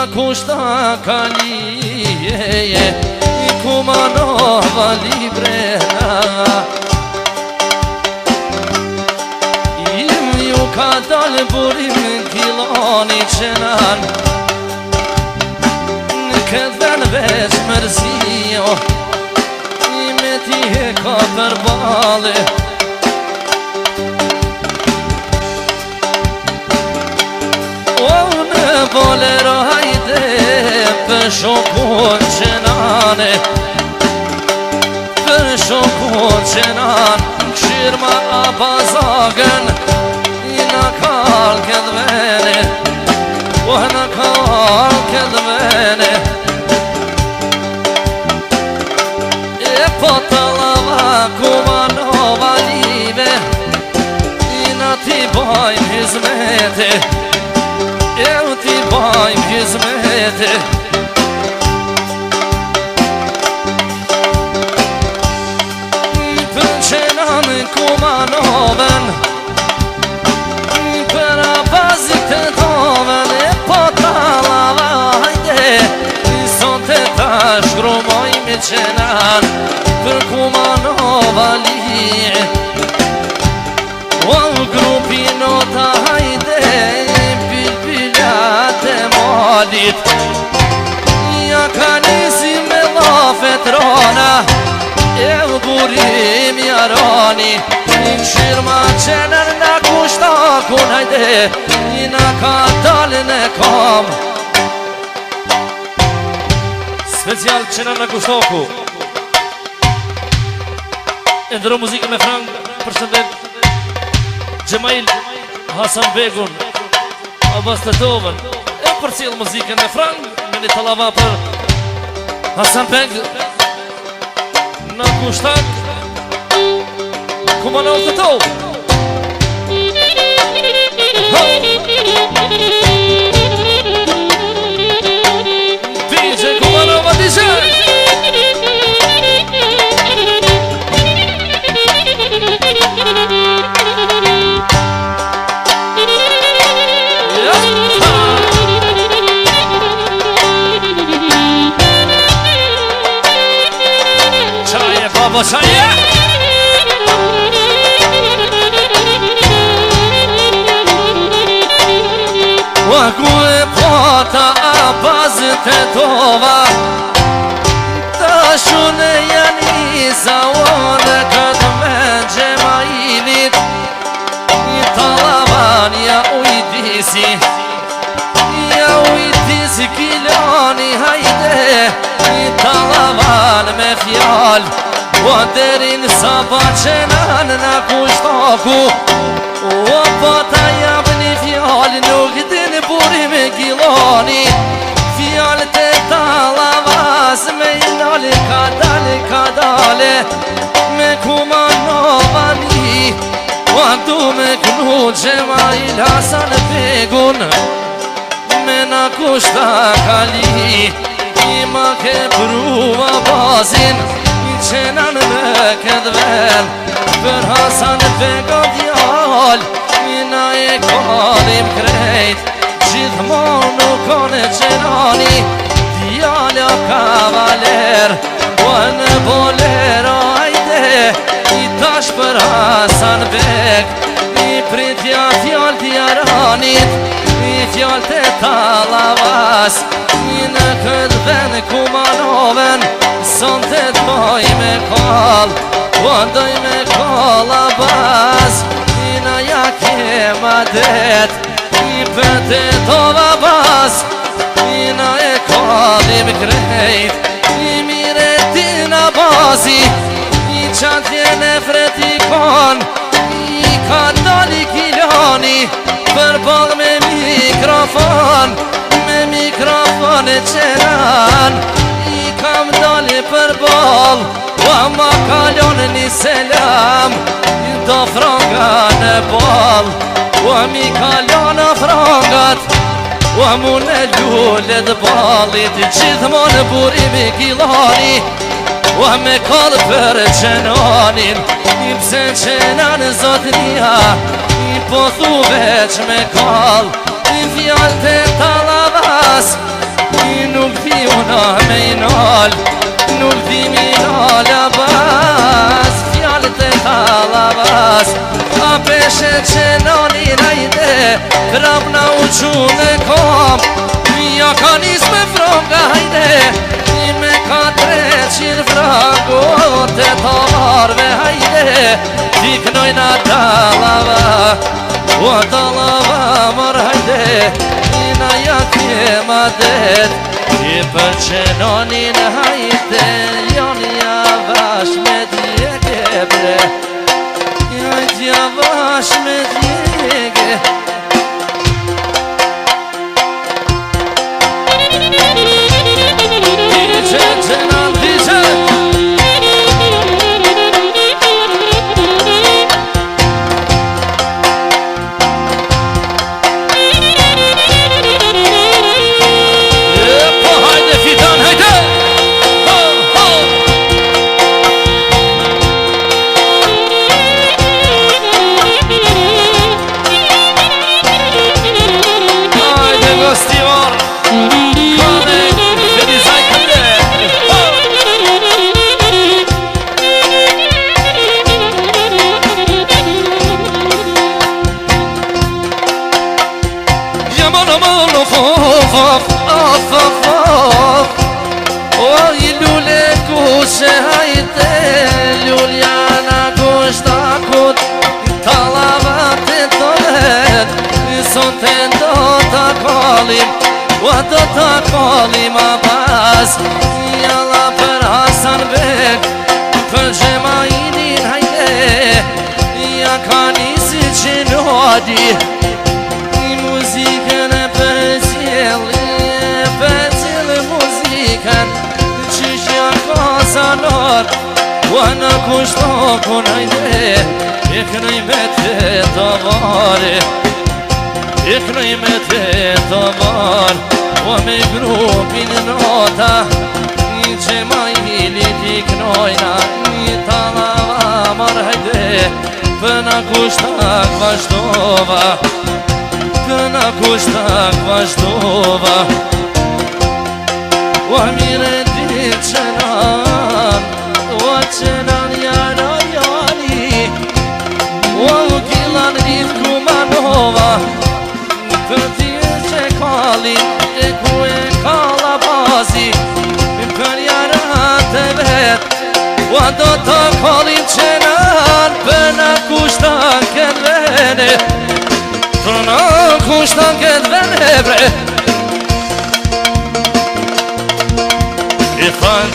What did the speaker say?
kushta kalije I Kumanova librena Im ju ka dal burim kiloni qenan Në këtë ven veç mërzio I me ti e ka përbale Bolero hajde për shokun qenane Për shokun qenan Kshirma a bazagën I në kal këtë vene Oh në kal këtë vene E po të lava Kumanova live I në ti bajnë hizmete Eu ti bajmë hizmete Për qenan Kumanovën Për abazit të doven E po talava hajde Sot e ta shkrumojmë qenan Për Kumanova lije O grupi nota hajde Ja ka nisi me lafet rana E u burim jarani I kshirma qener në kushtakun hajde I në ka dalën e kam Special qener në kushtaku E ndërë muzikë me Frank Për shëndet Gjemail Hasan Begun Abbas Tetovën Për cilë muzikën e Frank Me një talava për Hasan Beg Në kushtak Kumanov të tov DJ Kumanova DJ Boşaya Waku e pota Abbas Tetova Ta shune janë sa Onë këtë me Gjemailit I talavan ja ujdisi Ja ujdisi kiloni hajde I talavan me fjall O derin saba qenan në kushtaku O po ta jam një fjall Nuk din burim giloni Fjall të talavas Me inali ka dale Me Kumanova li O du me knu Gjemail Hasan Begun Me në kushtakali I ma ke pruva bazin Qenan në këtë ven Për Hasan Bego djall Mina e kalim krejt Gjithmon nuk kone qenani Djall o kavaler O në bolero ajde I tash për Hasan Beg I pritja fjall djaranit I fjall të talavas I në këtë ven Kumanovën Son të t'boj me kall O ndoj me kall Abbas I në ja kema det I për Tetova Abbas I në e kallim krejt I mire tin Abbasi I qatje në fretikon I ka dali kiloni Për ball me mikrofon Me mikrofon e qenan I kam dali për ball O ma kalon një selam Do fronga në ball O mi kalon frongat O mu në lullet ballit Gjithmon burimi kiloni O me kall për qenanin I pse qenan zotnia I po thu veç me kall I fjall të talavas qenoni najde Krap na uqune kom Ja ka nis me fronga hajde Me ka 300 frango Te tavarve hajde Tiknojna talava O talava mor hajde Ina ja kema det I për qenonin hajde Joni javash me djege bre Jajt javash me djege Do të kolim a pas Jalla për Hasan Bek Për Gjemailin hajde Ja ka nisi që nodi I muzikën e për cilë muzikën Që shja ka zanor Ua në kushtokun hajde Iknëj me të të vare Iknëj me të të vare O me grupin nota I Gjemailit I knojna I talava mar hajde Pëna kushtak vazhdova Pëna kushtak vazhdova O mire di qenan O qenan jana jani O kilan rif kumanova Për tje që kalin ku e kalla bazi Për jarat e vet Ua do të kallim qenan Për në kushtan këtë vene Për në kushtan këtë vene bre